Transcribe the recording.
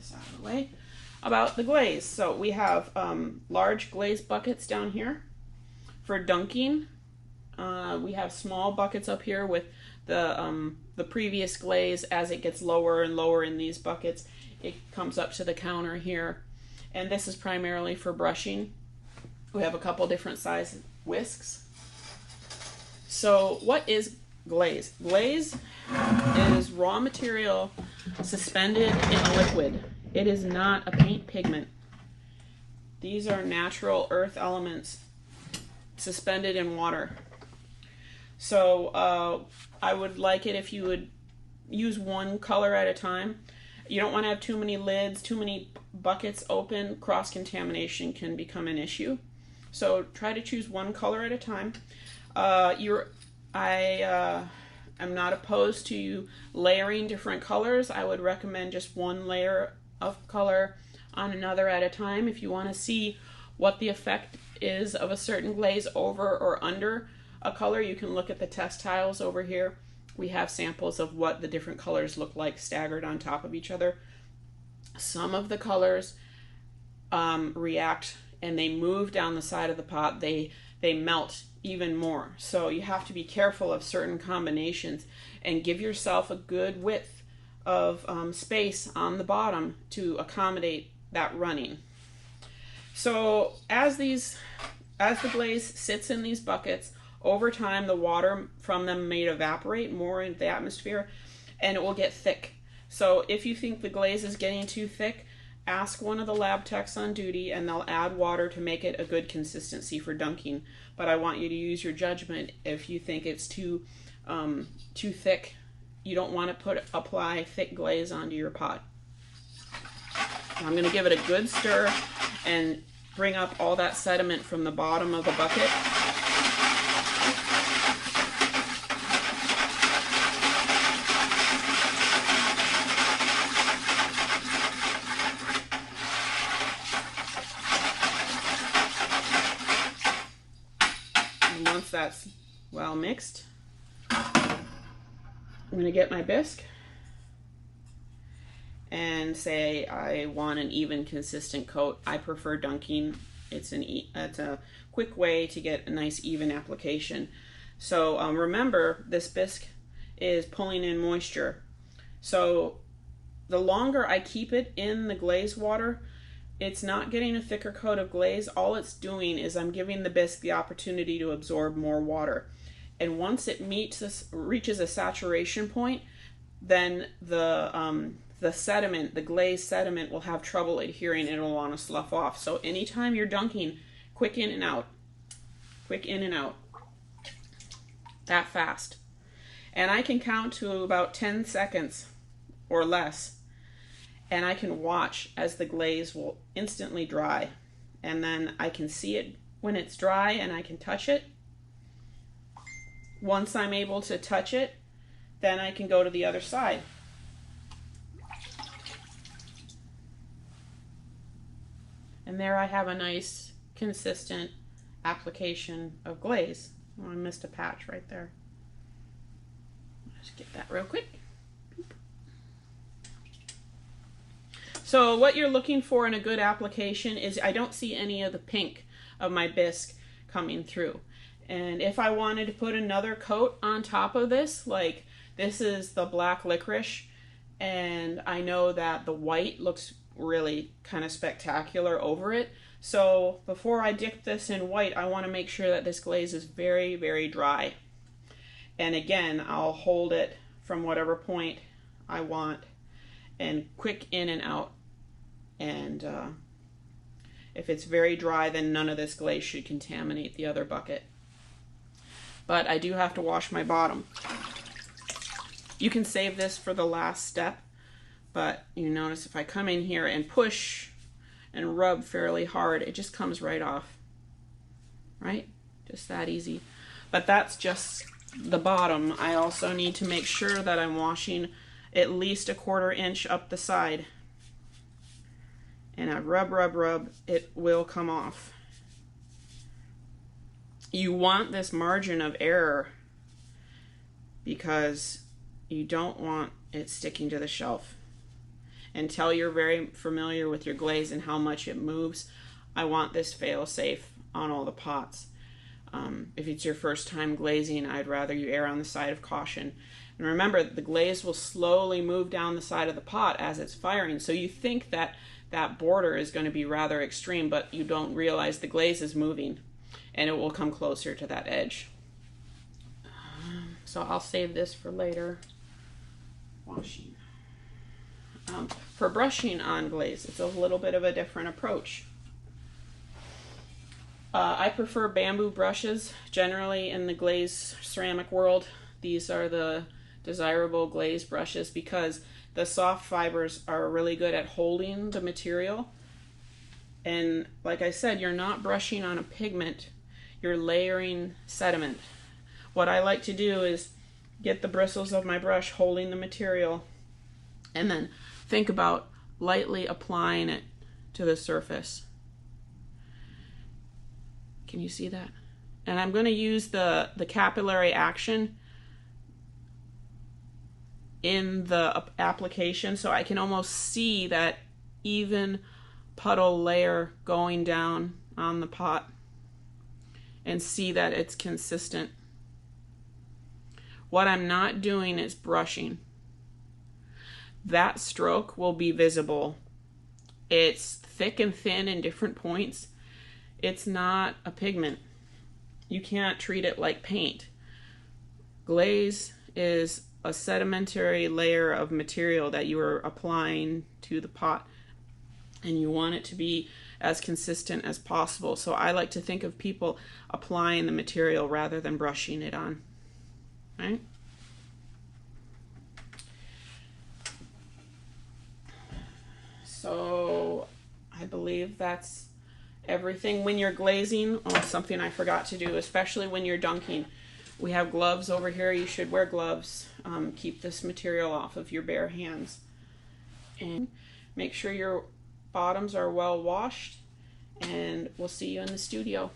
this out of the way, about the glaze. So we have large glaze buckets down here for dunking. We have small buckets up here with the previous glaze. As it gets lower and lower in these buckets, it comes up to the counter here. And this is primarily for brushing. We have a couple different size whisks. So what is glaze? Glaze is raw material suspended in a liquid. It is not a paint pigment. These are natural earth elements suspended in water. So I would like it if you would use one color at a time. You don't want to have too many lids, too many buckets open. Cross-contamination can become an issue. So try to choose one color at a time. I am not opposed to you layering different colors. I would recommend just one layer of color on another at a time. If you want to see what the effect is of a certain glaze over or under a color, you can look at the test tiles over here. We have samples of what the different colors look like staggered on top of each other. Some of the colors react and they move down the side of the pot. They melt even more. So you have to be careful of certain combinations and give yourself a good width of space on the bottom to accommodate that running. So as the glaze sits in these buckets, over time the water from them may evaporate more into the atmosphere and it will get thick. So if you think the glaze is getting too thick, ask one of the lab techs on duty and they'll add water to make it a good consistency for dunking. But I want you to use your judgment. If you think it's too thick, you don't want to apply thick glaze onto your pot. I'm going to give it a good stir and bring up all that sediment from the bottom of the bucket. And once that's well mixed, I'm going to get my bisque and say I want an even, consistent coat. I prefer dunking. It's a quick way to get a nice even application. So remember, this bisque is pulling in moisture. So the longer I keep it in the glaze water, it's not getting a thicker coat of glaze. All it's doing is I'm giving the bisque the opportunity to absorb more water. And once it reaches a saturation point, then the sediment, the glaze sediment, will have trouble adhering and it'll want to slough off. So anytime you're dunking, quick in and out. Quick in and out. That fast. And I can count to about 10 seconds or less. And I can watch as the glaze will instantly dry. And then I can see it when it's dry and I can touch it. Once I'm able to touch it, then I can go to the other side. And there I have a nice, consistent application of glaze. Oh, I missed a patch right there. Let's get that real quick. So what you're looking for in a good application is, I don't see any of the pink of my bisque coming through. And if I wanted to put another coat on top of this, like this is the black licorice, and I know that the white looks really kind of spectacular over it. So before I dip this in white, I want to make sure that this glaze is very, very dry. And again, I'll hold it from whatever point I want and quick in and out. And if it's very dry, then none of this glaze should contaminate the other bucket. But I do have to wash my bottom. You can save this for the last step, but you notice if I come in here and push and rub fairly hard, it just comes right off, right? Just that easy. But that's just the bottom. I also need to make sure that I'm washing at least a 1/4 inch up the side. And I rub, rub, rub, it will come off. You want this margin of error because you don't want it sticking to the shelf. until you're very familiar with your glaze and how much it moves. I want this fail-safe on all the pots. If it's your first time glazing, I'd rather you err on the side of caution. And remember, the glaze will slowly move down the side of the pot as it's firing. So you think that that border is going to be rather extreme, but you don't realize the glaze is moving and it will come closer to that edge. So I'll save this for later. Washing. For brushing on glaze, it's a little bit of a different approach. I prefer bamboo brushes. Generally in the glaze ceramic world, these are the desirable glaze brushes because the soft fibers are really good at holding the material. And like I said, you're not brushing on a pigment, you're layering sediment. What I like to do is get the bristles of my brush holding the material and then think about lightly applying it to the surface. Can you see that? And I'm going to use the capillary action in the application so I can almost see that even puddle layer going down on the pot and see that it's consistent. What I'm not doing is brushing. That stroke will be visible. It's thick and thin in different points. It's not a pigment. You can't treat it like paint. Glaze is a sedimentary layer of material that you are applying to the pot, and you want it to be as consistent as possible. So I like to think of people applying the material rather than brushing it on. Right? So I believe that's everything. When you're glazing, something I forgot to do, especially when you're dunking, we have gloves over here. You should wear gloves. Keep this material off of your bare hands. And make sure your bottoms are well washed, and we'll see you in the studio.